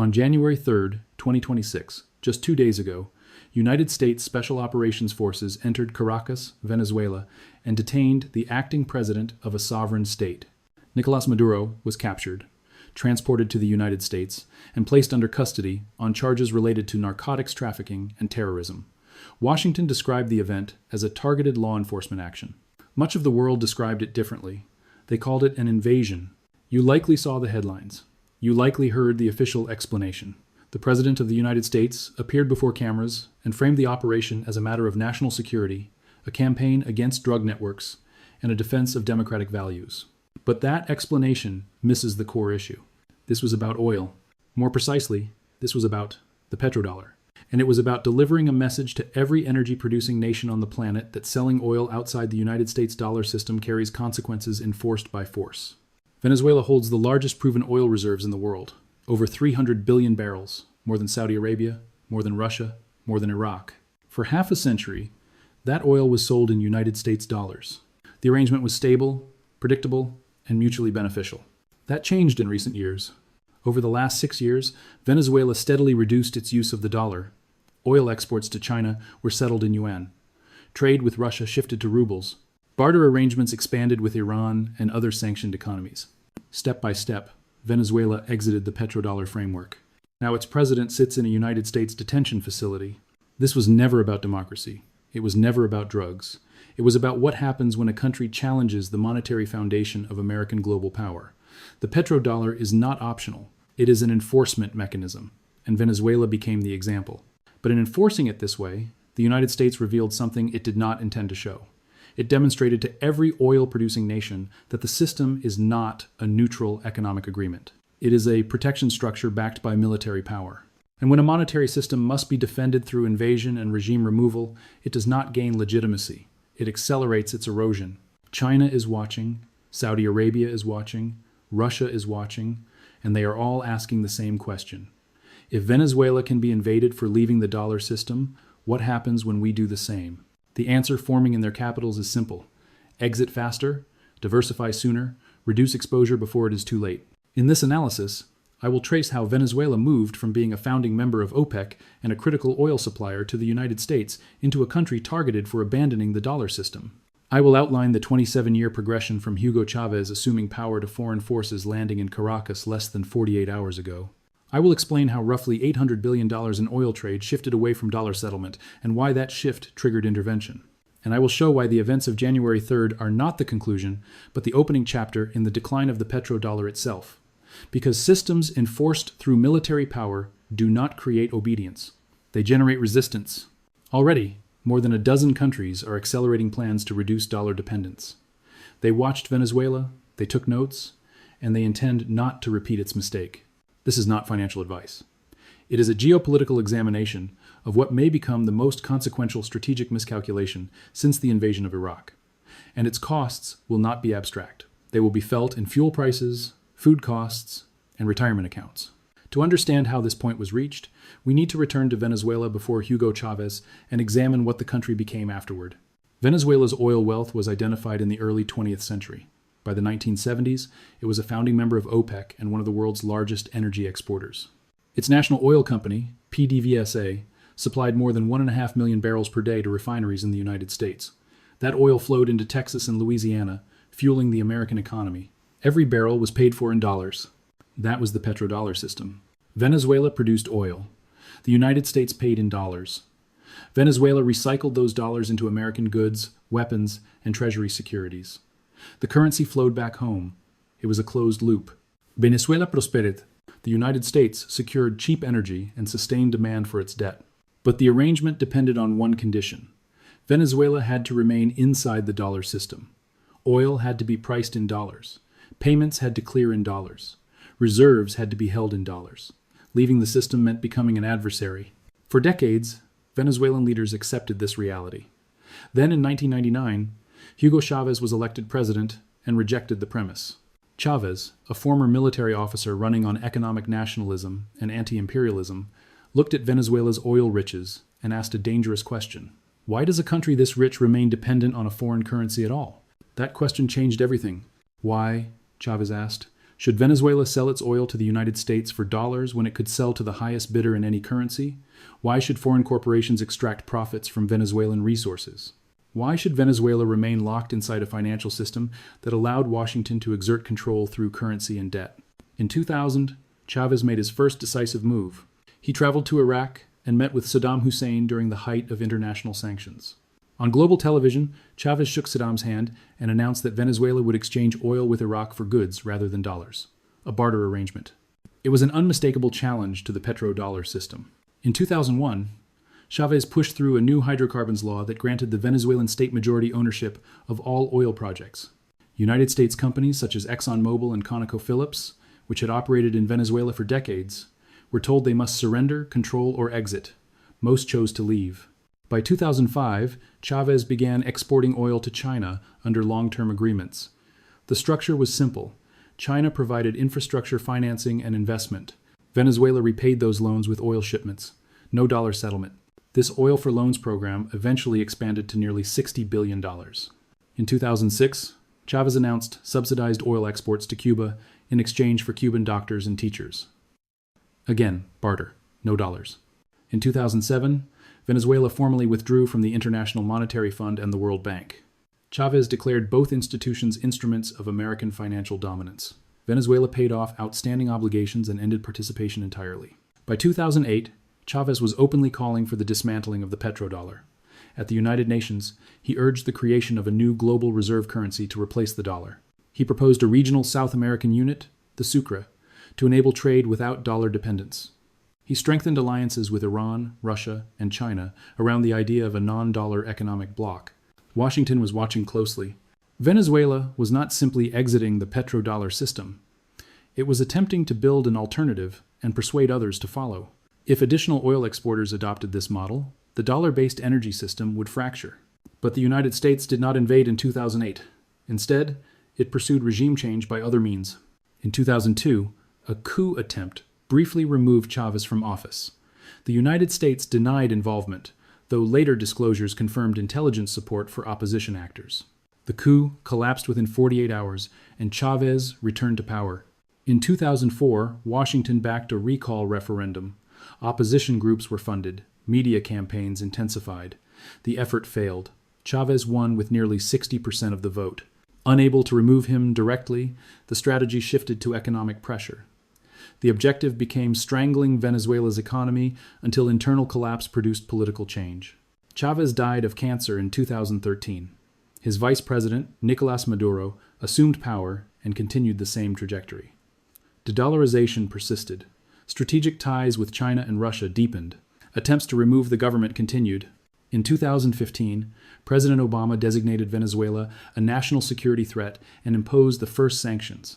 On January 3, 2026, just 2 days ago, United States Special Operations Forces entered Caracas, Venezuela, and detained the acting president of a sovereign state. Nicolás Maduro was captured, transported to the United States, and placed under custody on charges related to narcotics trafficking and terrorism. Washington described the event as a targeted law enforcement action. Much of the world described it differently. They called it an invasion. You likely saw the headlines. You likely heard the official explanation. The President of the United States appeared before cameras and framed the operation as a matter of national security, a campaign against drug networks, and a defense of democratic values. But that explanation misses the core issue. This was about oil. More precisely, this was about the petrodollar. And it was about delivering a message to every energy-producing nation on the planet that selling oil outside the United States dollar system carries consequences enforced by force. Venezuela holds the largest proven oil reserves in the world, over 300 billion barrels, more than Saudi Arabia, more than Russia, more than Iraq. For half a century, that oil was sold in United States dollars. The arrangement was stable, predictable, and mutually beneficial. That changed in recent years. Over the last 6 years, Venezuela steadily reduced its use of the dollar. Oil exports to China were settled in yuan. Trade with Russia shifted to rubles. Barter arrangements expanded with Iran and other sanctioned economies. Step by step, Venezuela exited the petrodollar framework. Now its president sits in a United States detention facility. This was never about democracy. It was never about drugs. It was about what happens when a country challenges the monetary foundation of American global power. The petrodollar is not optional. It is an enforcement mechanism, and Venezuela became the example. But in enforcing it this way, the United States revealed something it did not intend to show. It demonstrated to every oil-producing nation that the system is not a neutral economic agreement. It is a protection structure backed by military power. And when a monetary system must be defended through invasion and regime removal, it does not gain legitimacy. It accelerates its erosion. China is watching, Saudi Arabia is watching, Russia is watching, and they are all asking the same question. If Venezuela can be invaded for leaving the dollar system, what happens when we do the same? The answer forming in their capitals is simple. Exit faster, diversify sooner, reduce exposure before it is too late. In this analysis, I will trace how Venezuela moved from being a founding member of OPEC and a critical oil supplier to the United States into a country targeted for abandoning the dollar system. I will outline the 27-year progression from Hugo Chávez assuming power to foreign forces landing in Caracas less than 48 hours ago. I will explain how roughly $800 billion in oil trade shifted away from dollar settlement and why that shift triggered intervention. And I will show why the events of January 3rd are not the conclusion, but the opening chapter in the decline of the petrodollar itself. Because systems enforced through military power do not create obedience. They generate resistance. Already, more than a dozen countries are accelerating plans to reduce dollar dependence. They watched Venezuela, they took notes, and they intend not to repeat its mistake. This is not financial advice. It is a geopolitical examination of what may become the most consequential strategic miscalculation since the invasion of Iraq. And its costs will not be abstract. They will be felt in fuel prices, food costs, and retirement accounts. To understand how this point was reached, we need to return to Venezuela before Hugo Chávez and examine what the country became afterward. Venezuela's oil wealth was identified in the early 20th century. By the 1970s, it was a founding member of OPEC and one of the world's largest energy exporters. Its national oil company, PDVSA, supplied more than 1.5 million barrels per day to refineries in the United States. That oil flowed into Texas and Louisiana, fueling the American economy. Every barrel was paid for in dollars. That was the petrodollar system. Venezuela produced oil. The United States paid in dollars. Venezuela recycled those dollars into American goods, weapons, and treasury securities. The currency flowed back home. It was a closed loop. Venezuela prospered. The United States secured cheap energy and sustained demand for its debt. But the arrangement depended on one condition. Venezuela had to remain inside the dollar system. Oil had to be priced in dollars. Payments had to clear in dollars. Reserves had to be held in dollars. Leaving the system meant becoming an adversary. For decades, Venezuelan leaders accepted this reality. Then in 1999, Hugo Chávez was elected president and rejected the premise. Chávez, a former military officer running on economic nationalism and anti-imperialism, looked at Venezuela's oil riches and asked a dangerous question. Why does a country this rich remain dependent on a foreign currency at all? That question changed everything. Why, Chávez asked, Should Venezuela sell its oil to the United States for dollars when it could sell to the highest bidder in any currency? Why should foreign corporations extract profits from Venezuelan resources? Why should Venezuela remain locked inside a financial system that allowed Washington to exert control through currency and debt? In 2000, Chávez made his first decisive move. He traveled to Iraq and met with Saddam Hussein during the height of international sanctions. On global television, Chávez shook Saddam's hand and announced that Venezuela would exchange oil with Iraq for goods rather than dollars, a barter arrangement. It was an unmistakable challenge to the petrodollar system. In 2001, Chávez pushed through a new hydrocarbons law that granted the Venezuelan state majority ownership of all oil projects. United States companies such as ExxonMobil and ConocoPhillips, which had operated in Venezuela for decades, were told they must surrender, control, or exit. Most chose to leave. By 2005, Chávez began exporting oil to China under long-term agreements. The structure was simple. China provided infrastructure financing and investment. Venezuela repaid those loans with oil shipments. No dollar settlement. This oil for loans program eventually expanded to nearly $60 billion. In 2006, Chávez announced subsidized oil exports to Cuba in exchange for Cuban doctors and teachers. Again, barter, no dollars. In 2007, Venezuela formally withdrew from the International Monetary Fund and the World Bank. Chávez declared both institutions instruments of American financial dominance. Venezuela paid off outstanding obligations and ended participation entirely. By 2008, Chávez was openly calling for the dismantling of the petrodollar. At the United Nations, he urged the creation of a new global reserve currency to replace the dollar. He proposed a regional South American unit, the Sucre, to enable trade without dollar dependence. He strengthened alliances with Iran, Russia, and China around the idea of a non-dollar economic bloc. Washington was watching closely. Venezuela was not simply exiting the petrodollar system. It was attempting to build an alternative and persuade others to follow. If additional oil exporters adopted this model, the dollar-based energy system would fracture. But the United States did not invade in 2008. Instead, it pursued regime change by other means. In 2002, a coup attempt briefly removed Chávez from office. The United States denied involvement, though later disclosures confirmed intelligence support for opposition actors. The coup collapsed within 48 hours, and Chávez returned to power. In 2004, Washington backed a recall referendum. Opposition groups were funded. Media campaigns intensified. The effort failed. Chávez won with nearly 60% of the vote. Unable to remove him directly, the strategy shifted to economic pressure. The objective became strangling Venezuela's economy until internal collapse produced political change. Chávez died of cancer in 2013. His vice president, Nicolás Maduro, assumed power and continued the same trajectory. De-dollarization persisted. Strategic ties with China and Russia deepened. Attempts to remove the government continued. In 2015, President Obama designated Venezuela a national security threat and imposed the first sanctions.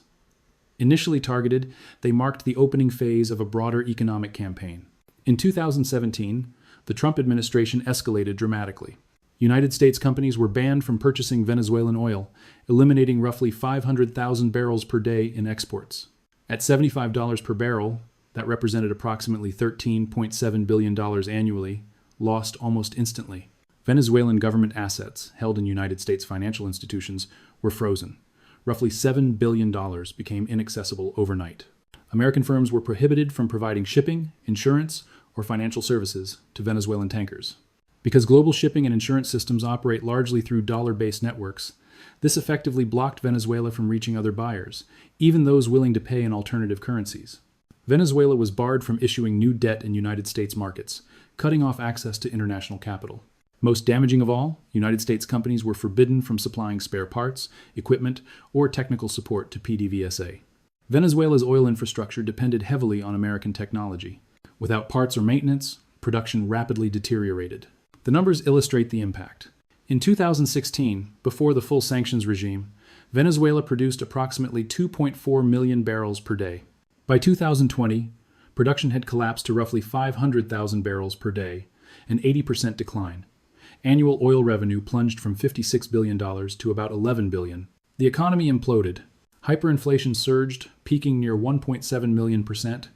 Initially targeted, they marked the opening phase of a broader economic campaign. In 2017, the Trump administration escalated dramatically. United States companies were banned from purchasing Venezuelan oil, eliminating roughly 500,000 barrels per day in exports. At $75 per barrel, that represented approximately $13.7 billion annually, lost almost instantly. Venezuelan government assets held in United States financial institutions were frozen. Roughly $7 billion became inaccessible overnight. American firms were prohibited from providing shipping, insurance, or financial services to Venezuelan tankers. Because global shipping and insurance systems operate largely through dollar-based networks, this effectively blocked Venezuela from reaching other buyers, even those willing to pay in alternative currencies. Venezuela was barred from issuing new debt in United States markets, cutting off access to international capital. Most damaging of all, United States companies were forbidden from supplying spare parts, equipment, or technical support to PDVSA. Venezuela's oil infrastructure depended heavily on American technology. Without parts or maintenance, production rapidly deteriorated. The numbers illustrate the impact. In 2016, before the full sanctions regime, Venezuela produced approximately 2.4 million barrels per day. By 2020, production had collapsed to roughly 500,000 barrels per day, an 80% decline. Annual oil revenue plunged from $56 billion to about $11 billion. The economy imploded. Hyperinflation surged, peaking near 1.7 million%.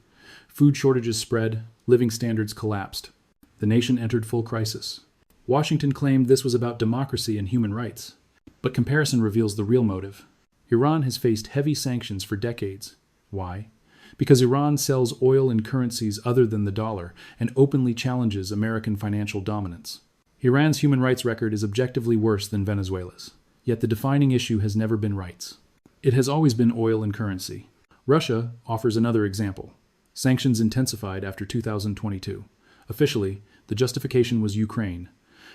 Food shortages spread, living standards collapsed. The nation entered full crisis. Washington claimed this was about democracy and human rights. But comparison reveals the real motive. Iran has faced heavy sanctions for decades, Why? Because Iran sells oil in currencies other than the dollar and openly challenges American financial dominance. Iran's human rights record is objectively worse than Venezuela's, yet the defining issue has never been rights. It has always been oil and currency. Russia offers another example. Sanctions intensified after 2022. Officially, the justification was Ukraine.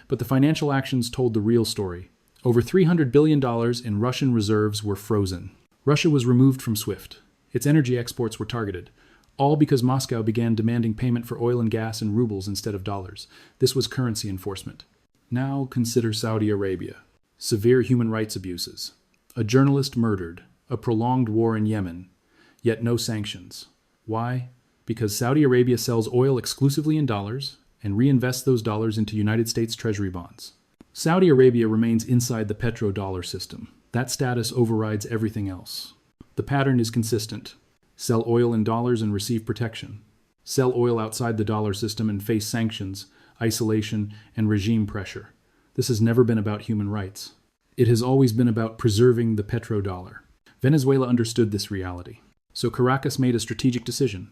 But the financial actions told the real story. Over $300 billion in Russian reserves were frozen. Russia was removed from SWIFT. Its energy exports were targeted, all because Moscow began demanding payment for oil and gas in rubles instead of dollars. This was currency enforcement. Now consider Saudi Arabia. Severe human rights abuses. A journalist murdered. A prolonged war in Yemen. Yet no sanctions. Why? Because Saudi Arabia sells oil exclusively in dollars and reinvests those dollars into United States Treasury bonds. Saudi Arabia remains inside the petrodollar system. That status overrides everything else. The pattern is consistent. Sell oil in dollars and receive protection. Sell oil outside the dollar system and face sanctions, isolation, and regime pressure. This has never been about human rights. It has always been about preserving the petrodollar. Venezuela understood this reality. So Caracas made a strategic decision.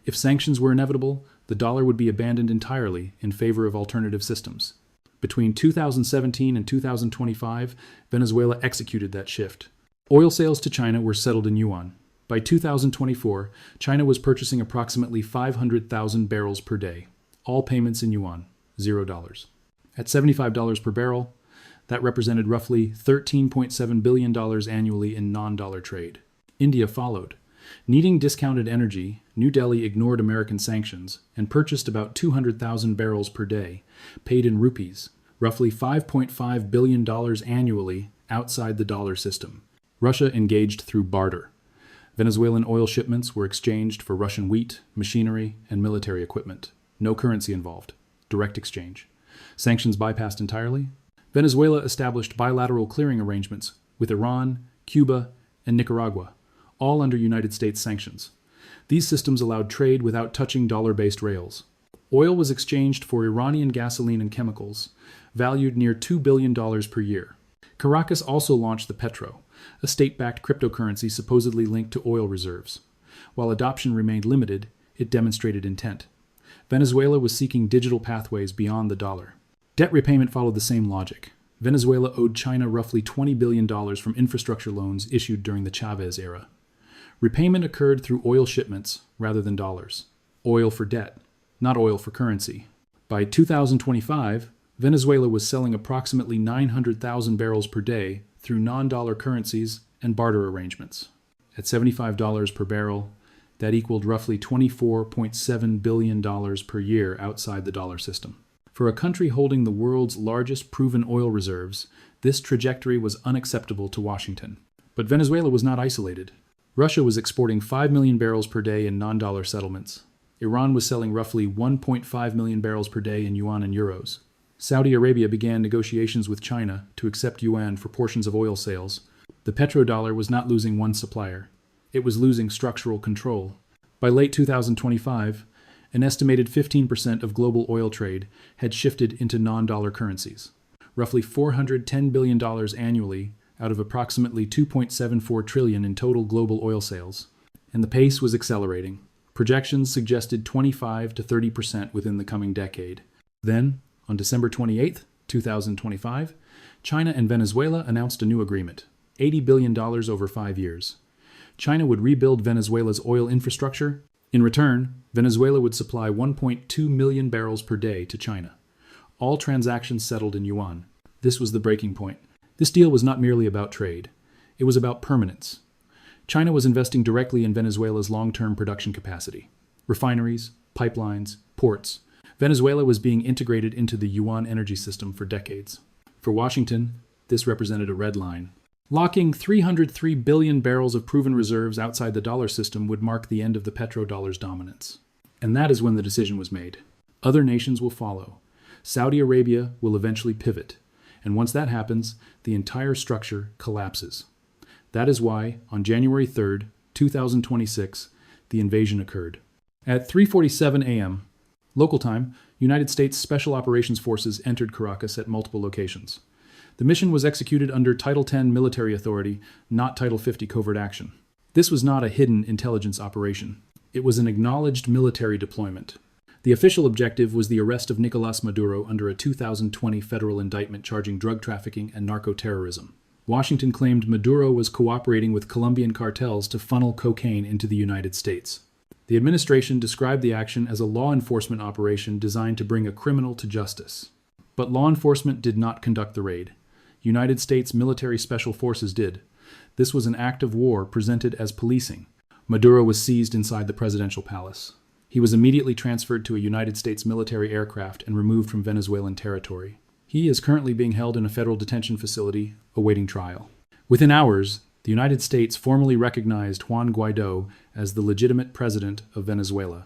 If sanctions were inevitable, the dollar would be abandoned entirely in favor of alternative systems. Between 2017 and 2025, Venezuela executed that shift. Oil sales to China were settled in yuan. By 2024, China was purchasing approximately 500,000 barrels per day. All payments in yuan, $0. At $75 per barrel, that represented roughly $13.7 billion annually in non-dollar trade. India followed. Needing discounted energy, New Delhi ignored American sanctions and purchased about 200,000 barrels per day, paid in rupees, roughly $5.5 billion annually outside the dollar system. Russia engaged through barter. Venezuelan oil shipments were exchanged for Russian wheat, machinery, and military equipment. No currency involved. Direct exchange. Sanctions bypassed entirely. Venezuela established bilateral clearing arrangements with Iran, Cuba, and Nicaragua, all under United States sanctions. These systems allowed trade without touching dollar-based rails. Oil was exchanged for Iranian gasoline and chemicals, valued near $2 billion per year. Caracas also launched the Petro, a state-backed cryptocurrency supposedly linked to oil reserves. While adoption remained limited, it demonstrated intent. Venezuela was seeking digital pathways beyond the dollar. Debt repayment followed the same logic. Venezuela owed China roughly $20 billion from infrastructure loans issued during the Chavez era. Repayment occurred through oil shipments rather than dollars. Oil for debt, not oil for currency. By 2025, Venezuela was selling approximately 900,000 barrels per day through non-dollar currencies and barter arrangements. At $75 per barrel, that equaled roughly $24.7 billion per year outside the dollar system. For a country holding the world's largest proven oil reserves, this trajectory was unacceptable to Washington. But Venezuela was not isolated. Russia was exporting 5 million barrels per day in non-dollar settlements. Iran was selling roughly 1.5 million barrels per day in yuan and euros. Saudi Arabia began negotiations with China to accept yuan for portions of oil sales. The petrodollar was not losing one supplier. It was losing structural control. By late 2025, an estimated 15% of global oil trade had shifted into non-dollar currencies, roughly $410 billion annually out of approximately $2.74 trillion in total global oil sales. And the pace was accelerating. Projections suggested 25 to 30% within the coming decade. Then, on December 28, 2025, China and Venezuela announced a new agreement, $80 billion over 5 years. China would rebuild Venezuela's oil infrastructure. In return, Venezuela would supply 1.2 million barrels per day to China. All transactions settled in yuan. This was the breaking point. This deal was not merely about trade. It was about permanence. China was investing directly in Venezuela's long-term production capacity. Refineries, pipelines, ports. Venezuela was being integrated into the yuan energy system for decades. For Washington, this represented a red line. Locking 303 billion barrels of proven reserves outside the dollar system would mark the end of the petrodollar's dominance. And that is when the decision was made. Other nations will follow. Saudi Arabia will eventually pivot. And once that happens, the entire structure collapses. That is why, on January 3, 2026, the invasion occurred. At 3:47 a.m., local time, United States Special Operations Forces entered Caracas at multiple locations. The mission was executed under Title 10 military authority, not Title 50 covert action. This was not a hidden intelligence operation. It was an acknowledged military deployment. The official objective was the arrest of Nicolás Maduro under a 2020 federal indictment charging drug trafficking and narco-terrorism. Washington claimed Maduro was cooperating with Colombian cartels to funnel cocaine into the United States. The administration described the action as a law enforcement operation designed to bring a criminal to justice. But law enforcement did not conduct the raid. United States military special forces did. This was an act of war presented as policing. Maduro was seized inside the presidential palace. He was immediately transferred to a United States military aircraft and removed from Venezuelan territory. He is currently being held in a federal detention facility, awaiting trial. Within hours, the United States formally recognized Juan Guaidó as the legitimate president of Venezuela.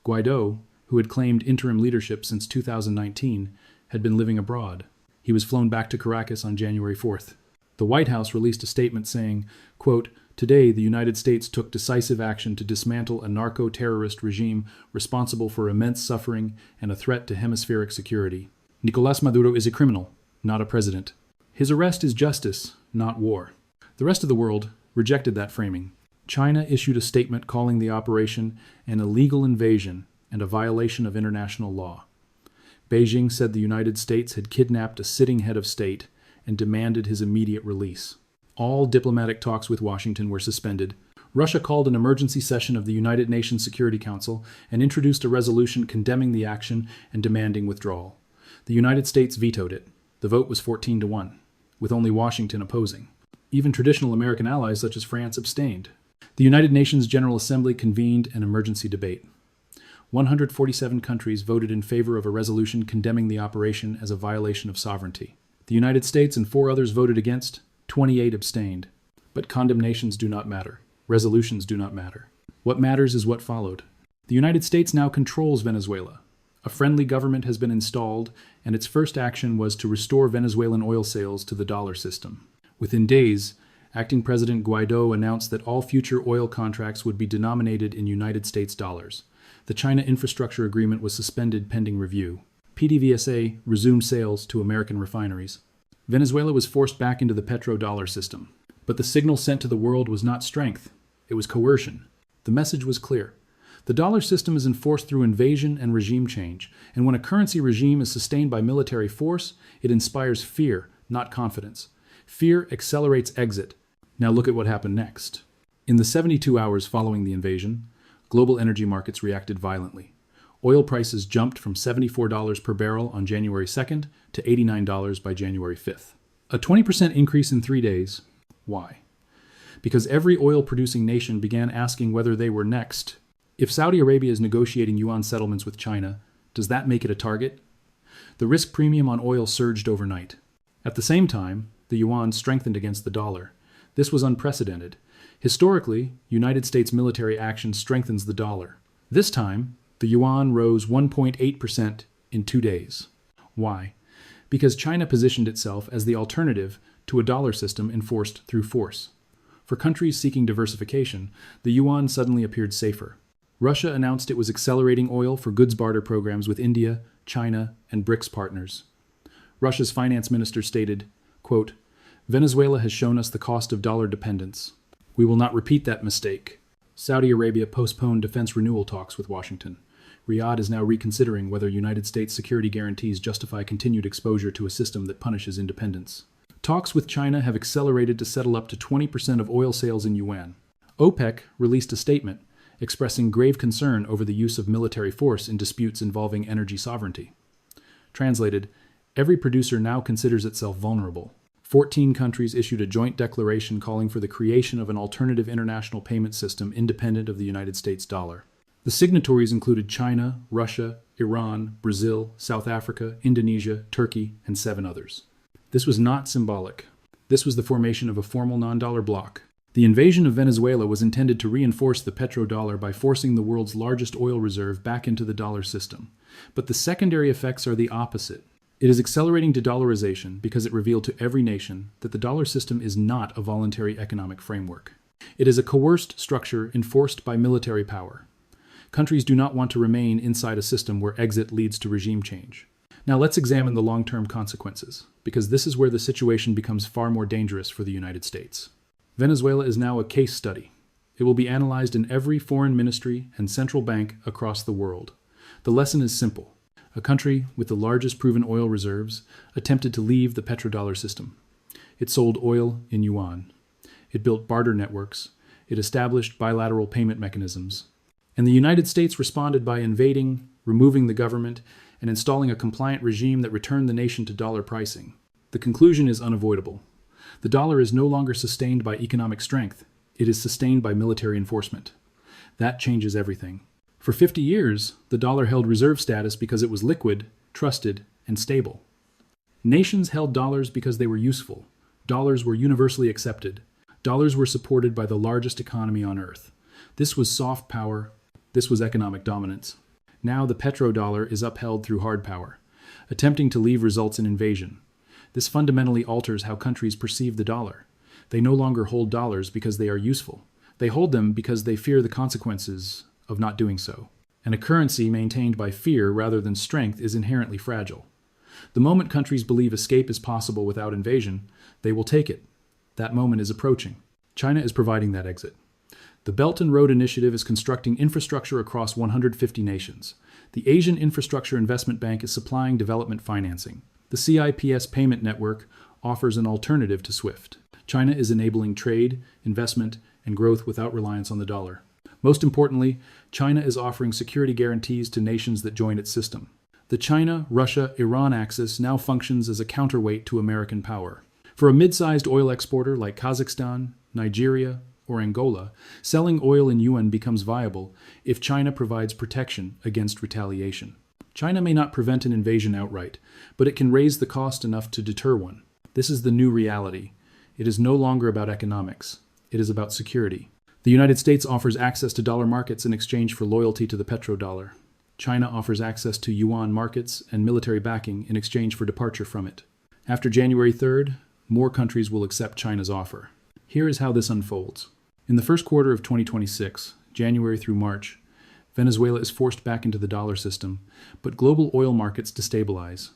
Guaidó, who had claimed interim leadership since 2019, had been living abroad. He was flown back to Caracas on January 4th. The White House released a statement saying, quote, "Today, the United States took decisive action to dismantle a narco-terrorist regime responsible for immense suffering and a threat to hemispheric security. Nicolás Maduro is a criminal, not a president. His arrest is justice, not war." The rest of the world rejected that framing. China issued a statement calling the operation an illegal invasion and a violation of international law. Beijing said the United States had kidnapped a sitting head of state and demanded his immediate release. All diplomatic talks with Washington were suspended. Russia called an emergency session of the United Nations Security Council and introduced a resolution condemning the action and demanding withdrawal. The United States vetoed it. The vote was 14-1, with only Washington opposing. Even traditional American allies such as France abstained. The United Nations General Assembly convened an emergency debate. 147 countries voted in favor of a resolution condemning the operation as a violation of sovereignty. The United States and 4 others voted against, 28 abstained. But condemnations do not matter. Resolutions do not matter. What matters is what followed. The United States now controls Venezuela. A friendly government has been installed, and its first action was to restore Venezuelan oil sales to the dollar system. Within days, Acting President Guaidó announced that all future oil contracts would be denominated in United States dollars. The China Infrastructure Agreement was suspended pending review. PDVSA resumed sales to American refineries. Venezuela was forced back into the petrodollar system. But the signal sent to the world was not strength. It was coercion. The message was clear. The dollar system is enforced through invasion and regime change, and when a currency regime is sustained by military force, it inspires fear, not confidence. Fear accelerates exit. Now look at what happened next. In the 72 hours following the invasion, global energy markets reacted violently. Oil prices jumped from $74 per barrel on January 2nd to $89 by January 5th. A 20% increase in 3 days. Why? Because every oil-producing nation began asking whether they were next. If Saudi Arabia is negotiating yuan settlements with China, does that make it a target? The risk premium on oil surged overnight. At the same time, the yuan strengthened against the dollar. This was unprecedented. Historically, United States military action strengthens the dollar. This time, the yuan rose 1.8% in 2 days. Why? Because China positioned itself as the alternative to a dollar system enforced through force. For countries seeking diversification, the yuan suddenly appeared safer. Russia announced it was accelerating oil for goods barter programs with India, China, and BRICS partners. Russia's finance minister stated, quote, "Venezuela has shown us the cost of dollar dependence. We will not repeat that mistake." Saudi Arabia postponed defense renewal talks with Washington. Riyadh is now reconsidering whether United States security guarantees justify continued exposure to a system that punishes independence. Talks with China have accelerated to settle up to 20% of oil sales in yuan. OPEC released a statement expressing grave concern over the use of military force in disputes involving energy sovereignty. Translated, every producer now considers itself vulnerable. 14 countries issued a joint declaration calling for the creation of an alternative international payment system independent of the United States dollar. The signatories included China, Russia, Iran, Brazil, South Africa, Indonesia, Turkey, and 7 others. This was not symbolic. This was the formation of a formal non-dollar bloc. The invasion of Venezuela was intended to reinforce the petrodollar by forcing the world's largest oil reserve back into the dollar system. But the secondary effects are the opposite. It is accelerating de-dollarization because it revealed to every nation that the dollar system is not a voluntary economic framework. It is a coerced structure enforced by military power. Countries do not want to remain inside a system where exit leads to regime change. Now let's examine the long-term consequences, because this is where the situation becomes far more dangerous for the United States. Venezuela is now a case study. It will be analyzed in every foreign ministry and central bank across the world. The lesson is simple. A country with the largest proven oil reserves attempted to leave the petrodollar system. It sold oil in yuan. It built barter networks. It established bilateral payment mechanisms. And the United States responded by invading, removing the government, and installing a compliant regime that returned the nation to dollar pricing. The conclusion is unavoidable. The dollar is no longer sustained by economic strength. It is sustained by military enforcement. That changes everything. For 50 years, the dollar held reserve status because it was liquid, trusted, and stable. Nations held dollars because they were useful. Dollars were universally accepted. Dollars were supported by the largest economy on earth. This was soft power. This was economic dominance. Now the petrodollar is upheld through hard power. Attempting to leave results in invasion. This fundamentally alters how countries perceive the dollar. They no longer hold dollars because they are useful. They hold them because they fear the consequences of not doing so. And a currency maintained by fear rather than strength is inherently fragile. The moment countries believe escape is possible without invasion, they will take it. That moment is approaching. China is providing that exit. The Belt and Road Initiative is constructing infrastructure across 150 nations. The Asian Infrastructure Investment Bank is supplying development financing. The CIPS payment network offers an alternative to SWIFT. China is enabling trade, investment, and growth without reliance on the dollar. Most importantly, China is offering security guarantees to nations that join its system. The China-Russia-Iran axis now functions as a counterweight to American power. For a mid-sized oil exporter like Kazakhstan, Nigeria, or Angola, selling oil in yuan becomes viable if China provides protection against retaliation. China may not prevent an invasion outright, but it can raise the cost enough to deter one. This is the new reality. It is no longer about economics. It is about security. The United States offers access to dollar markets in exchange for loyalty to the petrodollar. China offers access to yuan markets and military backing in exchange for departure from it. After January 3rd, more countries will accept China's offer. Here is how this unfolds. In the first quarter of 2026, January through March, Venezuela is forced back into the dollar system, but global oil markets destabilize.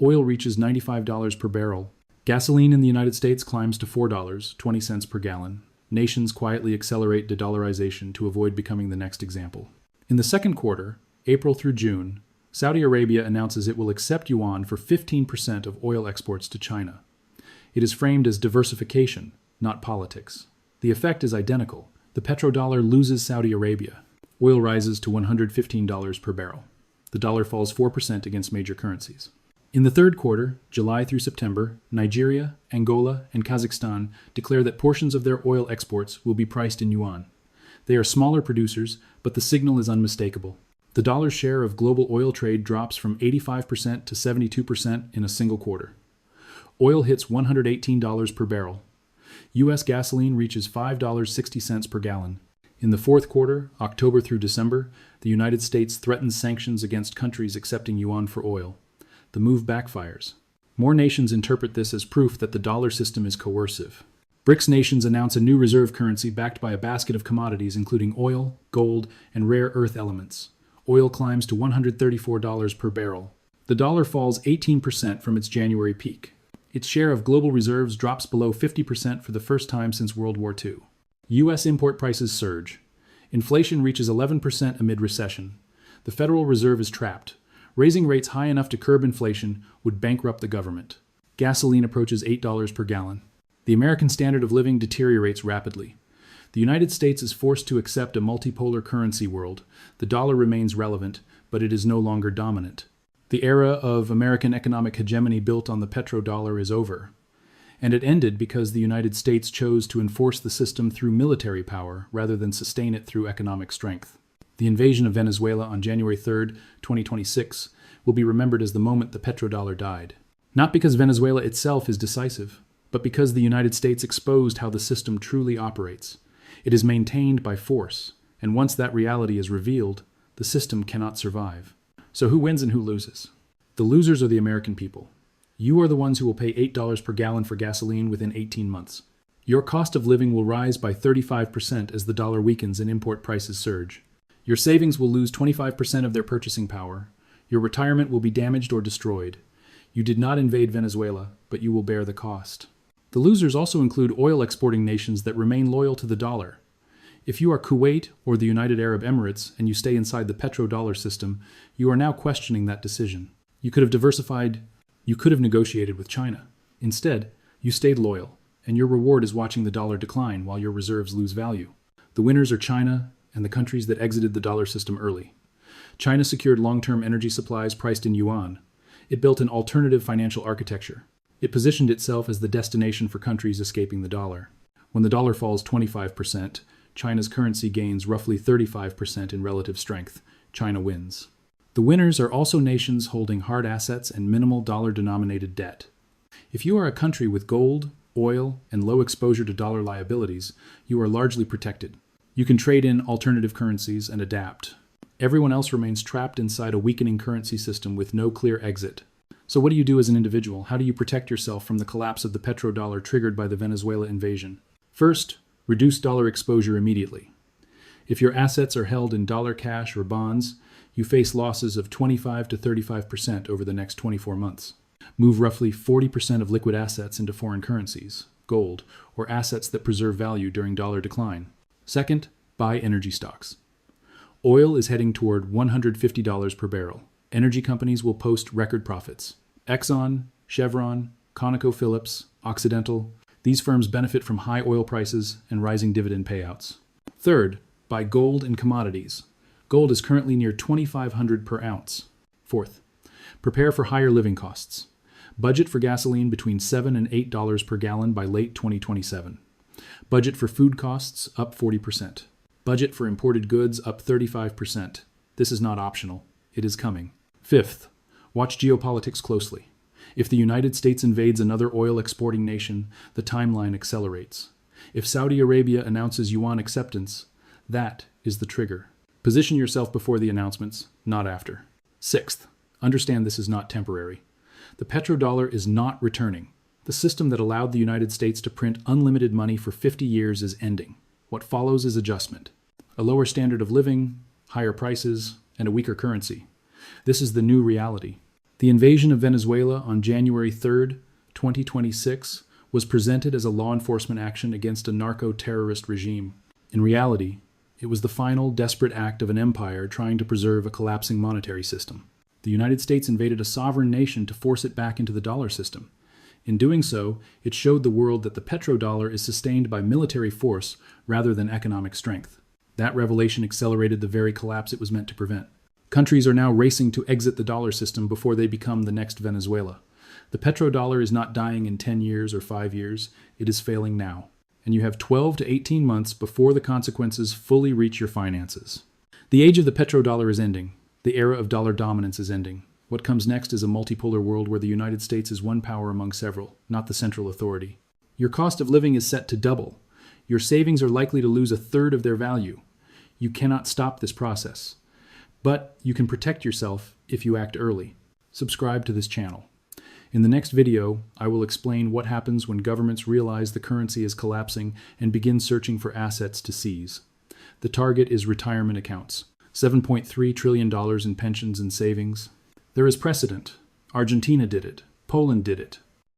Oil reaches $95 per barrel. Gasoline in the United States climbs to $4.20 per gallon. Nations quietly accelerate de-dollarization to avoid becoming the next example. In the second quarter, April through June, Saudi Arabia announces it will accept yuan for 15% of oil exports to China. It is framed as diversification, not politics. The effect is identical. The petrodollar loses Saudi Arabia. Oil rises to $115 per barrel. The dollar falls 4% against major currencies. In the third quarter, July through September, Nigeria, Angola, and Kazakhstan declare that portions of their oil exports will be priced in yuan. They are smaller producers, but the signal is unmistakable. The dollar's share of global oil trade drops from 85% to 72% in a single quarter. Oil hits $118 per barrel. U.S. gasoline reaches $5.60 per gallon. In the fourth quarter, October through December, the United States threatens sanctions against countries accepting yuan for oil. The move backfires. More nations interpret this as proof that the dollar system is coercive. BRICS nations announce a new reserve currency backed by a basket of commodities including oil, gold, and rare earth elements. Oil climbs to $134 per barrel. The dollar falls 18% from its January peak. Its share of global reserves drops below 50% for the first time since World War II. U.S. import prices surge. Inflation reaches 11% amid recession. The Federal Reserve is trapped. Raising rates high enough to curb inflation would bankrupt the government. Gasoline approaches $8 per gallon. The American standard of living deteriorates rapidly. The United States is forced to accept a multipolar currency world. The dollar remains relevant, but it is no longer dominant. The era of American economic hegemony built on the petrodollar is over. And it ended because the United States chose to enforce the system through military power rather than sustain it through economic strength. The invasion of Venezuela on January 3rd, 2026, will be remembered as the moment the petrodollar died. Not because Venezuela itself is decisive, but because the United States exposed how the system truly operates. It is maintained by force, and once that reality is revealed, the system cannot survive. So who wins and who loses? The losers are the American people. You are the ones who will pay $8 per gallon for gasoline within 18 months. Your cost of living will rise by 35% as the dollar weakens and import prices surge. Your savings will lose 25% of their purchasing power. Your retirement will be damaged or destroyed. You did not invade Venezuela, but you will bear the cost. The losers also include oil exporting nations that remain loyal to the dollar. If you are Kuwait or the United Arab Emirates and you stay inside the petrodollar system, you are now questioning that decision. You could have diversified, you could have negotiated with China. Instead, you stayed loyal, and your reward is watching the dollar decline while your reserves lose value. The winners are China and the countries that exited the dollar system early. China secured long-term energy supplies priced in yuan. It built an alternative financial architecture. It positioned itself as the destination for countries escaping the dollar. When the dollar falls 25%, China's currency gains roughly 35% in relative strength. China wins. The winners are also nations holding hard assets and minimal dollar-denominated debt. If you are a country with gold, oil, and low exposure to dollar liabilities, you are largely protected. You can trade in alternative currencies and adapt. Everyone else remains trapped inside a weakening currency system with no clear exit. So what do you do as an individual? How do you protect yourself from the collapse of the petrodollar triggered by the Venezuela invasion? First, reduce dollar exposure immediately. If your assets are held in dollar cash or bonds, you face losses of 25 to 35% over the next 24 months. Move roughly 40% of liquid assets into foreign currencies, gold, or assets that preserve value during dollar decline. Second, buy energy stocks. Oil is heading toward $150 per barrel. Energy companies will post record profits. Exxon, Chevron, ConocoPhillips, Occidental, these firms benefit from high oil prices and rising dividend payouts. Third, buy gold and commodities. Gold is currently near $2,500 per ounce. Fourth, prepare for higher living costs. Budget for gasoline between $7 and $8 per gallon by late 2027. Budget for food costs up 40%. Budget for imported goods up 35%. This is not optional. It is coming. Fifth, watch geopolitics closely. If the United States invades another oil-exporting nation, the timeline accelerates. If Saudi Arabia announces yuan acceptance, that is the trigger. Position yourself before the announcements, not after. Sixth, understand this is not temporary. The petrodollar is not returning. The system that allowed the United States to print unlimited money for 50 years is ending. What follows is adjustment. A lower standard of living, higher prices, and a weaker currency. This is the new reality. The invasion of Venezuela on January 3, 2026, was presented as a law enforcement action against a narco-terrorist regime. In reality, it was the final, desperate act of an empire trying to preserve a collapsing monetary system. The United States invaded a sovereign nation to force it back into the dollar system. In doing so, it showed the world that the petrodollar is sustained by military force rather than economic strength. That revelation accelerated the very collapse it was meant to prevent. Countries are now racing to exit the dollar system before they become the next Venezuela. The petrodollar is not dying in 10 years or 5 years, it is failing now. And you have 12 to 18 months before the consequences fully reach your finances. The age of the petrodollar is ending. The era of dollar dominance is ending. What comes next is a multipolar world where the United States is one power among several, not the central authority. Your cost of living is set to double. Your savings are likely to lose a third of their value. You cannot stop this process. But you can protect yourself if you act early. Subscribe to this channel. In the next video, I will explain what happens when governments realize the currency is collapsing and begin searching for assets to seize. The target is retirement accounts. $7.3 trillion in pensions and savings. There is precedent. Argentina did it. Poland did it.